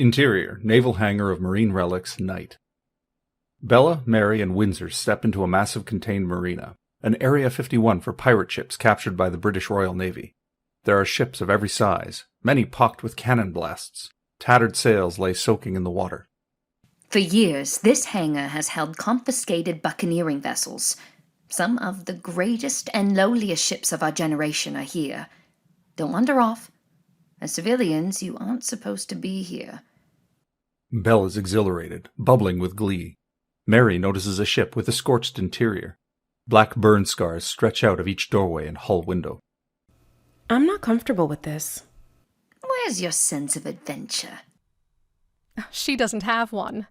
Interior, naval hangar of marine relics, night. Bella, Mary, and Windsor step into a massive contained marina, an Area 51 for pirate ships captured by the British Royal Navy. There are ships of every size, many pocked with cannon blasts. Tattered sails lay soaking in the water. For years, this hangar has held confiscated buccaneering vessels. Some of the greatest and lowliest ships of our generation are here. Don't wander off. As civilians, you aren't supposed to be here. Belle is exhilarated, bubbling with glee. Mary notices a ship with a scorched interior. Black burn scars stretch out of each doorway and hull window. I'm not comfortable with this. Where's your sense of adventure? She doesn't have one.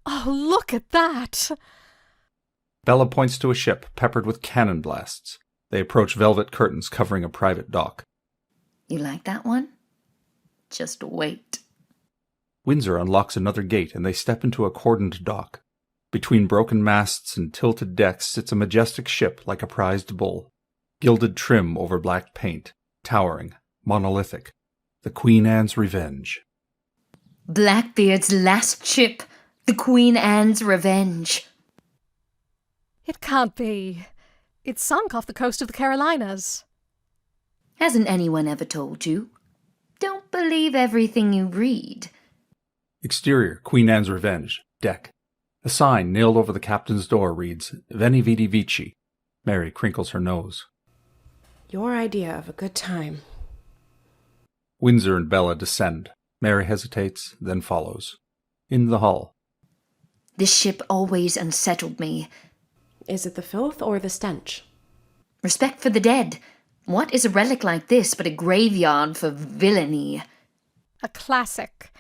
Oh, look at that! Bella points to a ship peppered with cannon blasts. They approach velvet curtains covering a private dock. You like that one? Just wait. Windsor unlocks another gate and they step into a cordoned dock. Between broken masts and tilted decks sits a majestic ship like a prized bull. Gilded trim over black paint, towering, monolithic. The Queen Anne's Revenge. Blackbeard's last ship, the Queen Anne's Revenge. It can't be. It sunk off the coast of the Carolinas. Hasn't anyone ever told you? Don't believe everything you read. Exterior, Queen Anne's Revenge, deck. A sign nailed over the captain's door reads, Veni Vidi Vici. Mary crinkles her nose. Your idea of a good time. Windsor and Bella descend. Mary hesitates, then follows. In the hull. This ship always unsettled me. Is it the filth or the stench? Respect for the dead. What is a relic like this but a graveyard for villainy? A classic.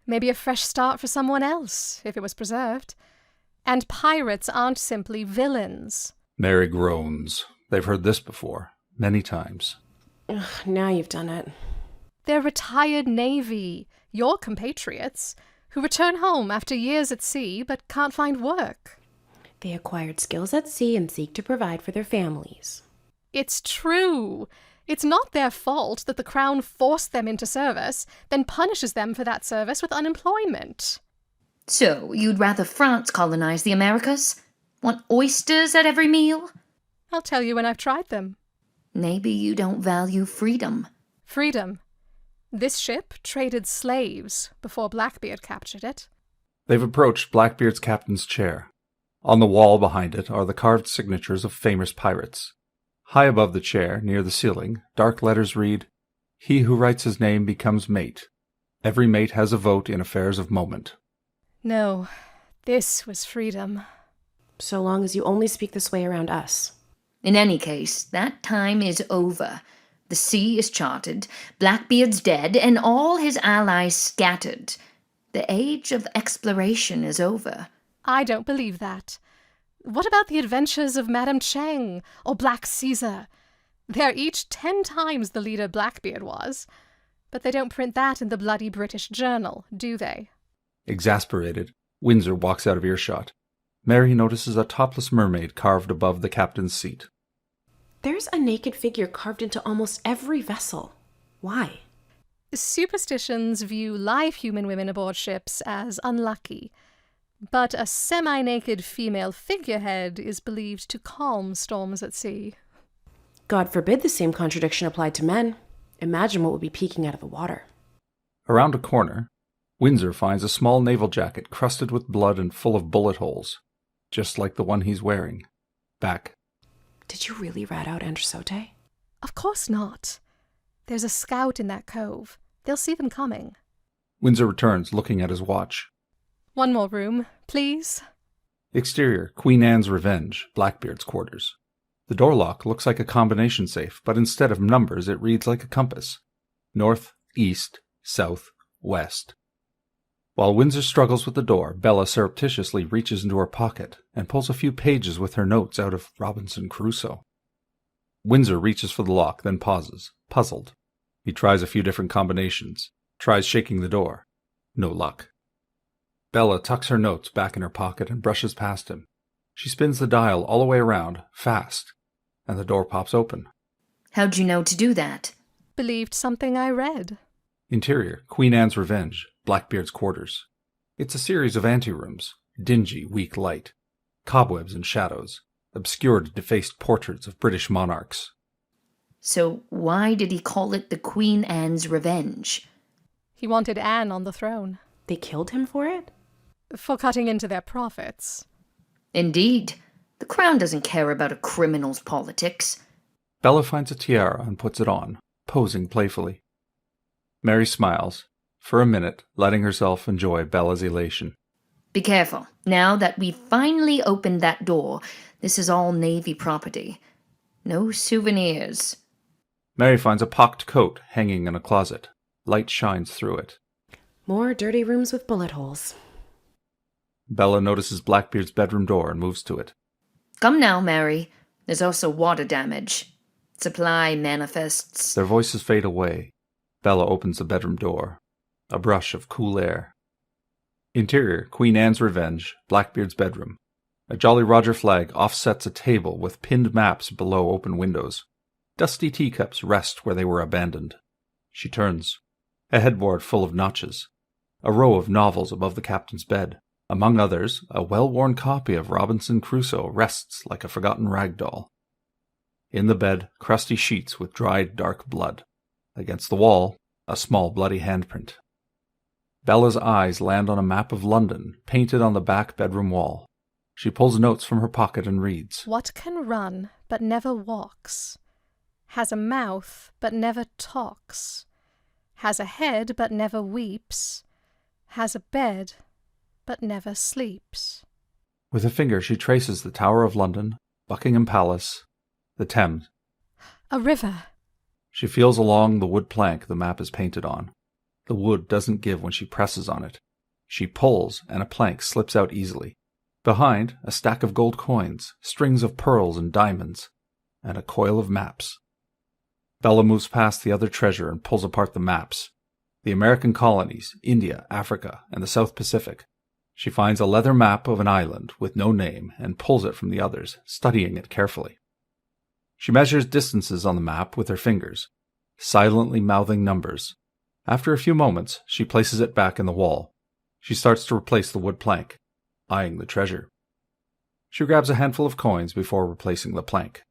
Maybe a fresh start for someone else, if it was preserved. And pirates aren't simply villains. Mary groans. They've heard this before, many times. Ugh, now you've done it. They're retired Navy, your compatriots, who return home after years at sea but can't find work. They acquired skills at sea and seek to provide for their families. It's true. It's not their fault that the Crown forced them into service, then punishes them for that service with unemployment. So, you'd rather France colonize the Americas? Want oysters at every meal? I'll tell you when I've tried them. Maybe you don't value freedom. Freedom. This ship traded slaves before Blackbeard captured it. They've approached Blackbeard's captain's chair. On the wall behind it are the carved signatures of famous pirates. High above the chair, near the ceiling, dark letters read, He who writes his name becomes mate. Every mate has a vote in affairs of moment. No, this was freedom. So long as you only speak this way around us. In any case, that time is over. The sea is charted, Blackbeard's dead, and all his allies scattered. The age of exploration is over. I don't believe that. What about the adventures of Madame Cheng or Black Caesar? They're each 10 times the leader Blackbeard was. But they don't print that in the bloody British Journal, do they? Exasperated, Windsor walks out of earshot. Mary notices a topless mermaid carved above the captain's seat. There's a naked figure carved into almost every vessel. Why? Superstitions view live human women aboard ships as unlucky. But a semi-naked female figurehead is believed to calm storms at sea. God forbid the same contradiction applied to men. Imagine what would be peeking out of the water. Around a corner, Windsor finds a small naval jacket crusted with blood and full of bullet holes, just like the one he's wearing. Back. Did you really rat out Androsote? Of course not. There's a scout in that cove. They'll see them coming. Windsor returns, looking at his watch. One more room, please. Exterior, Queen Anne's Revenge, Blackbeard's quarters. The door lock looks like a combination safe, but instead of numbers it reads like a compass. North, east, south, west. While Windsor struggles with the door, Bella surreptitiously reaches into her pocket and pulls a few pages with her notes out of Robinson Crusoe. Windsor reaches for the lock, then pauses, puzzled. He tries a few different combinations, tries shaking the door. No luck. Bella tucks her notes back in her pocket and brushes past him. She spins the dial all the way around, fast, and the door pops open. How'd you know to do that? Believed something I read. Interior, Queen Anne's Revenge, Blackbeard's quarters. It's a series of anterooms, dingy, weak light, cobwebs and shadows, obscured, defaced portraits of British monarchs. So why did he call it the Queen Anne's Revenge? He wanted Anne on the throne. They killed him for it? For cutting into their profits. Indeed. The Crown doesn't care about a criminal's politics. Bella finds a tiara and puts it on, posing playfully. Mary smiles, for a minute, letting herself enjoy Bella's elation. Be careful. Now that we've finally opened that door, this is all Navy property. No souvenirs. Mary finds a pocked coat hanging in a closet. Light shines through it. More dirty rooms with bullet holes. Bella notices Blackbeard's bedroom door and moves to it. Come now, Mary. There's also water damage. Supply manifests. Their voices fade away. Bella opens the bedroom door. A brush of cool air. Interior, Queen Anne's Revenge, Blackbeard's bedroom. A Jolly Roger flag offsets a table with pinned maps below open windows. Dusty teacups rest where they were abandoned. She turns. A headboard full of notches. A row of novels above the captain's bed. Among others, a well-worn copy of Robinson Crusoe rests like a forgotten rag doll. In the bed, crusty sheets with dried dark blood. Against the wall, a small bloody handprint. Bella's eyes land on a map of London, painted on the back bedroom wall. She pulls notes from her pocket and reads. What can run but never walks? Has a mouth but never talks? Has a head but never weeps? Has a bed but never sleeps? With a finger she traces the Tower of London, Buckingham Palace, the Thames. A river. She feels along the wood plank the map is painted on. The wood doesn't give when she presses on it. She pulls, and a plank slips out easily. Behind, a stack of gold coins, strings of pearls and diamonds, and a coil of maps. Bella moves past the other treasure and pulls apart the maps. The American colonies, India, Africa, and the South Pacific. She finds a leather map of an island with no name and pulls it from the others, studying it carefully. She measures distances on the map with her fingers, silently mouthing numbers. After a few moments, she places it back in the wall. She starts to replace the wood plank, eyeing the treasure. She grabs a handful of coins before replacing the plank.